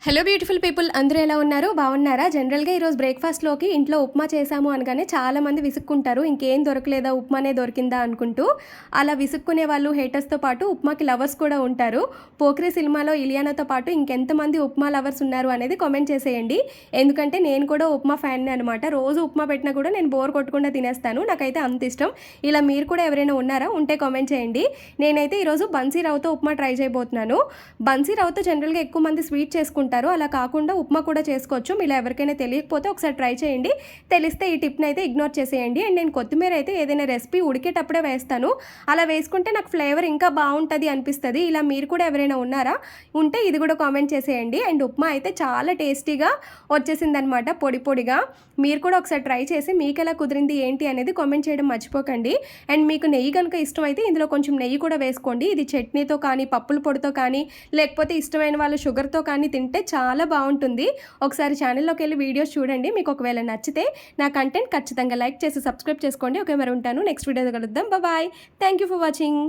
Hello beautiful people, అందరూ ఎలా ఉన్నారు? బాగున్నారా? జనరల్గా ఈరోజు బ్రేక్ఫాస్ట్లోకి ఇంట్లో ఉప్మా చేశాము అనగానే చాలామంది విసుక్కుంటారు, ఇంకేం దొరకలేదా, ఉప్మానే దొరికిందా అనుకుంటూ. అలా విసుక్కునే వాళ్ళు హేటర్స్తో పాటు ఉప్మాకి లవర్స్ కూడా ఉంటారు. పోక్రీ సినిమాలో ఇలియానాతో పాటు ఇంకెంతమంది ఉప్మా లవర్స్ ఉన్నారు అనేది కామెంట్ చేసేయండి. ఎందుకంటే నేను కూడా ఉప్మా ఫ్యాన్ని అనమాట. రోజు ఉప్మా పెట్టినా కూడా నేను బోర్ కొట్టకుండా తినేస్తాను, నాకైతే అంత ఇష్టం. ఇలా మీరు కూడా ఎవరైనా ఉన్నారా? ఉంటే కామెంట్ చేయండి. నేనైతే ఈరోజు బన్సీ రవ్వతో ఉప్మా ట్రై చేయబోతున్నాను. బన్సీ రవ్వతో జనరల్గా ఎక్కువ మంది స్వీట్ చేసుకుంటారు, అలా కాకుండా ఉప్మా కూడా చేసుకోవచ్చు. ఇలా ఎవరికైనా తెలియకపోతే ఒకసారి ట్రై చేయండి. తెలిస్తే ఈ టిప్ని అయితే ఇగ్నోర్ చేసేయండి. అండ్ నేను కొత్తిమీర అయితే ఏదైనా రెసిపీ ఉడికేటప్పుడే వేస్తాను. అలా వేసుకుంటే నాకు ఫ్లేవర్ ఇంకా బాగుంటుంది అనిపిస్తుంది. ఇలా మీరు కూడా ఎవరైనా ఉన్నారా? ఉంటే ఇది కూడా కామెంట్ చేసేయండి. అండ్ ఉప్మా అయితే చాలా టేస్టీగా వచ్చేసిందనమాట, పొడి పొడిగా. మీరు కూడా ఒకసారి ట్రై చేసి మీకు ఎలా కుదిరింది ఏంటి అనేది కామెంట్ చేయడం మర్చిపోకండి. అండ్ మీకు నెయ్యి కనుక ఇష్టమైతే ఇందులో కొంచెం నెయ్యి కూడా వేసుకోండి. ఇది చట్నీతో కానీ, పప్పుల పొడితో కానీ, లేకపోతే ఇష్టమైన వాళ్ళు షుగర్తో కానీ తింటే చాలా బాగుంటుంది. ఒకసారి ఛానల్లోకి వెళ్ళి వీడియోస్ చూడండి. మీకు ఒకవేళ నచ్చితే నా కంటెంట్ ఖచ్చితంగా లైక్ చేసి సబ్స్క్రైబ్ చేసుకోండి. ఓకే, మరి ఉంటాను. నెక్స్ట్ వీడియోలో కలుద్దాం. Bye. Thank you for watching.